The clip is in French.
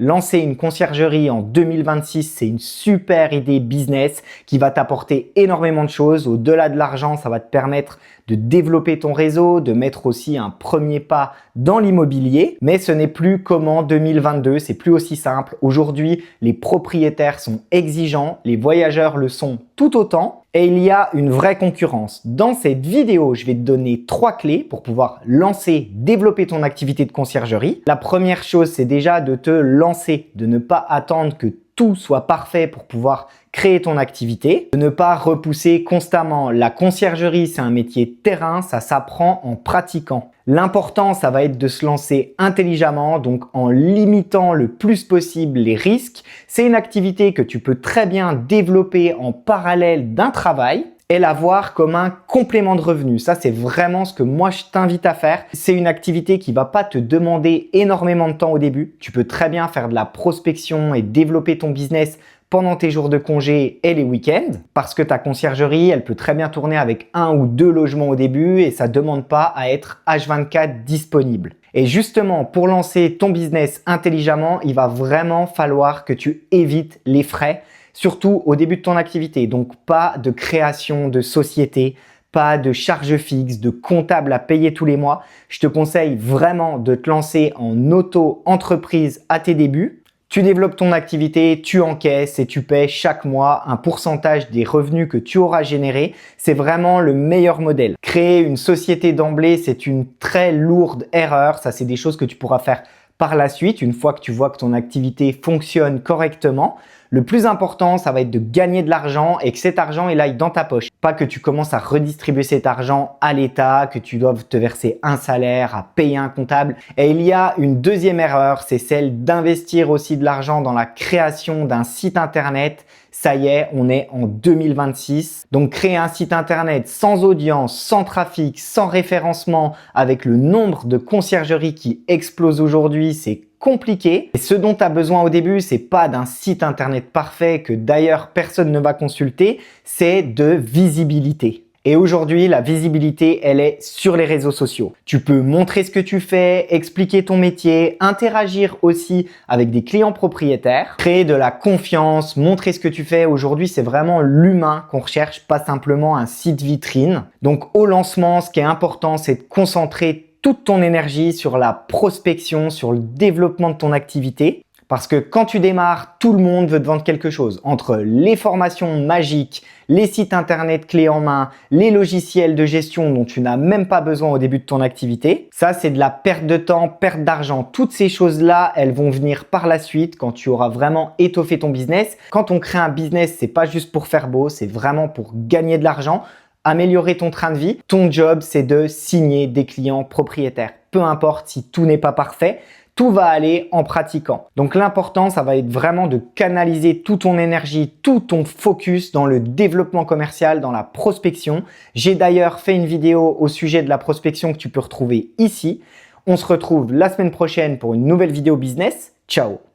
Lancer une conciergerie en 2026, c'est une super idée business qui va t'apporter énormément de choses. Au-delà de l'argent, ça va te permettre de développer ton réseau, de mettre aussi un premier pas dans l'immobilier. Mais ce n'est plus comme en 2022, c'est plus aussi simple. Aujourd'hui, les propriétaires sont exigeants, les voyageurs le sont tout autant et il y a une vraie concurrence. Dans cette vidéo, je vais te donner 3 clés pour pouvoir lancer, développer ton activité de conciergerie. La première chose, c'est déjà de te lancer, de ne pas attendre que tout soit parfait pour pouvoir créer ton activité, de ne pas repousser constamment. La conciergerie, c'est un métier terrain, ça s'apprend en pratiquant. L'important, ça va être de se lancer intelligemment, donc en limitant le plus possible les risques. C'est une activité que tu peux très bien développer en parallèle d'un travail et la voir comme un complément de revenus. Ça, c'est vraiment ce que moi, je t'invite à faire. C'est une activité qui va pas te demander énormément de temps au début. Tu peux très bien faire de la prospection et développer ton business pendant tes jours de congé et les week-ends parce que ta conciergerie, elle peut très bien tourner avec 1 ou 2 logements au début et ça ne demande pas à être H24 disponible. Et justement, pour lancer ton business intelligemment, il va vraiment falloir que tu évites les frais, surtout au début de ton activité. Donc, pas de création de société, pas de charges fixes, de comptable à payer tous les mois. Je te conseille vraiment de te lancer en auto-entreprise à tes débuts. Tu développes ton activité, tu encaisses et tu paies chaque mois un pourcentage des revenus que tu auras générés. C'est vraiment le meilleur modèle. Créer une société d'emblée, c'est une très lourde erreur. Ça, c'est des choses que tu pourras faire par la suite, une fois que tu vois que ton activité fonctionne correctement. Le plus important, ça va être de gagner de l'argent et que cet argent, il aille dans ta poche. Pas que tu commences à redistribuer cet argent à l'État, que tu doives te verser un salaire, à payer un comptable. Et il y a une deuxième erreur, c'est celle d'investir aussi de l'argent dans la création d'un site internet. Ça y est, on est en 2026. Donc, créer un site internet sans audience, sans trafic, sans référencement, avec le nombre de conciergeries qui explose aujourd'hui, c'est compliqué. Et ce dont tu as besoin au début, c'est pas d'un site internet parfait que d'ailleurs personne ne va consulter, c'est de visibilité. Et aujourd'hui, la visibilité, elle est sur les réseaux sociaux. Tu peux montrer ce que tu fais, expliquer ton métier, interagir aussi avec des clients propriétaires, créer de la confiance, montrer ce que tu fais. Aujourd'hui, c'est vraiment l'humain qu'on recherche, pas simplement un site vitrine. Donc, au lancement, ce qui est important, c'est de concentrer toute ton énergie sur la prospection, sur le développement de ton activité. Parce que quand tu démarres, tout le monde veut te vendre quelque chose. Entre les formations magiques, les sites internet clés en main, les logiciels de gestion dont tu n'as même pas besoin au début de ton activité. Ça, c'est de la perte de temps, perte d'argent. Toutes ces choses-là, elles vont venir par la suite quand tu auras vraiment étoffé ton business. Quand on crée un business, c'est pas juste pour faire beau, c'est vraiment pour gagner de l'argent, améliorer ton train de vie. Ton job, c'est de signer des clients propriétaires. Peu importe si tout n'est pas parfait, tout va aller en pratiquant. Donc l'important, ça va être vraiment de canaliser toute ton énergie, tout ton focus dans le développement commercial, dans la prospection. J'ai d'ailleurs fait une vidéo au sujet de la prospection que tu peux retrouver ici. On se retrouve la semaine prochaine pour une nouvelle vidéo business. Ciao!